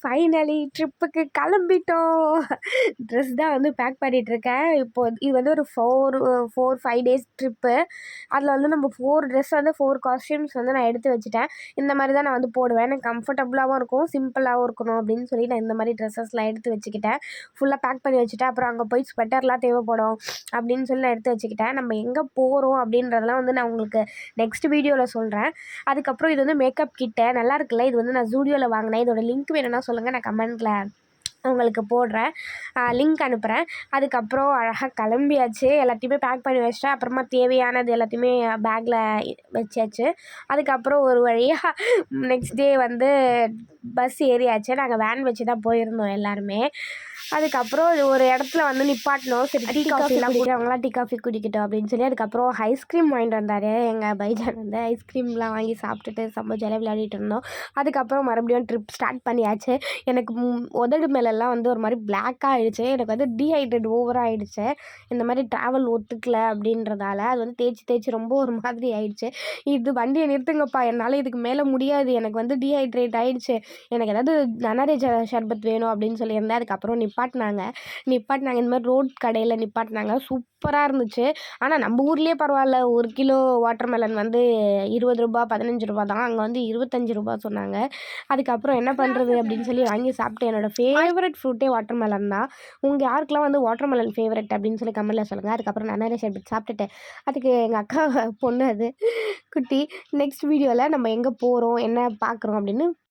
Finally ட்ரிப்புக்கு கிளம்பிட்டோம். Dress தான் வந்து பேக் பண்ணிகிட்ருக்கேன். இது வந்து ஒரு 4-5 டேஸ் ட்ரிப்பு. அதில் வந்து நம்ம 4 ட்ரெஸ் வந்து 4 காஸ்டியூம்ஸ் வந்து நான் எடுத்து வச்சுட்டேன். இந்த மாதிரி தான் நான் வந்து போடுவேன். எனக்கு கம்ஃபர்டபுளாகவும் இருக்கும், சிம்பிளாகவும் இருக்கணும் அப்படின்னு சொல்லி நான் இந்த மாதிரி ட்ரெஸ்ஸஸ்லாம் எடுத்து வச்சுக்கிட்டேன். ஃபுல்லாக பேக் பண்ணி வச்சுட்டேன். அப்புறம் அங்கே போய் ஸ்வெட்டர்லாம் தேவைப்படும் அப்படின்னு சொல்லி நான் எடுத்து வச்சுக்கிட்டேன். நம்ம எங்கே போகிறோம் அப்படின்றதெல்லாம் வந்து நான் உங்களுக்கு நெக்ஸ்ட் வீடியோவில் சொல்கிறேன். அதுக்கப்புறம் இது வந்து மேக்கப் கிட்டு நல்லா இருக்குல்ல. இது வந்து நான் ஜூடியோவில் வாங்கினேன். இதோட லிங்க் வேணும்னா சொல்லுங்கள், நான் கமெண்ட்டில் உங்களுக்கு போடுறேன், லிங்க் அனுப்புகிறேன். அதுக்கப்புறம் அழகாக கிளம்பியாச்சு. எல்லாத்தையுமே பேக் பண்ணி வச்சிட்டேன். அப்புறமா தேவையானது எல்லாத்தையுமே பேக்கில் வச்சாச்சு. அதுக்கப்புறம் ஒரு வழியாக நெக்ஸ்ட் டே வந்து பஸ் ஏறியாச்சு. நாங்கள் வேன் வச்சு தான் போயிருந்தோம் எல்லாருமே. அதுக்கப்புறம் ஒரு இடத்துல வந்து நிப்பாட்டினோம். சரி, டீ காஃபிலாம் குடிக்கிறவங்களாம் டீ காஃபி குடிக்கட்டும் அப்படின்னு சொல்லி. அதுக்கப்புறம் ஐஸ்கிரீம் வாங்கிட்டு வந்தார் எங்கள் பைஜான் வந்து. ஐஸ்கிரீம்லாம் வாங்கி சாப்பிட்டுட்டு செம்ம ஜாலியாக விளையாடிட்டு இருந்தோம். அதுக்கப்புறம் மறுபடியும் ட்ரிப் ஸ்டார்ட் பண்ணியாச்சு. எனக்கு உதடு மேலெல்லாம் வந்து ஒரு மாதிரி பிளாக்காக ஆகிடுச்சு. எனக்கு வந்து டீஹைட்ரேட் ஓவராக ஆகிடுச்சு. இந்த மாதிரி ட்ராவல் ஒத்துக்கலை அப்படின்றதால அது வந்து தேய்ச்சி ரொம்ப ஒரு மாதிரி ஆயிடுச்சு. இது வண்டியை நிறுத்துங்கப்பா, என்னால் இதுக்கு மேலே முடியாது, எனக்கு வந்து டீஹைட்ரேட் ஆகிடுச்சு, எனக்கு ஏதாவது நன்னாரி ஷர்பத் வேணும் அப்படின்னு சொல்லியிருந்தேன். அதுக்கப்புறம் நிப்பாட்டினாங்க. இந்த மாதிரி ரோட் கடையில் நிப்பாட்டினாங்க. சூப்பராக இருந்துச்சு. ஆனால் நம்ம ஊர்லேயே பரவாயில்ல, 1 கிலோ வாட்டர் மெலன் வந்து 20 ரூபா 15 ரூபா தான். அங்கே வந்து 25 ரூபா சொன்னாங்க. அதுக்கப்புறம் என்ன பண்ணுறது அப்படின்னு சொல்லி வாங்கி சாப்பிட்டு. என்னோடய ஃபேவரட் ஃப்ரூட்டே வாட்டர் மெலன் தான். உங்கள் யாருக்கெல்லாம் வந்து வாட்டர் மெலன் ஃபேவரட் அப்படின்னு சொல்லி கமெண்ட்டில் சொல்லுங்கள். அதுக்கப்புறம் நன்னாரி ஷர்பத் சாப்பிட்டுட்டு அதுக்கு எங்கள் அக்கா பொண்ணு அது குட்டி. நெக்ஸ்ட் வீடியோவில் நம்ம எங்கே போகிறோம் என்ன பார்க்குறோம் அப்படின்னு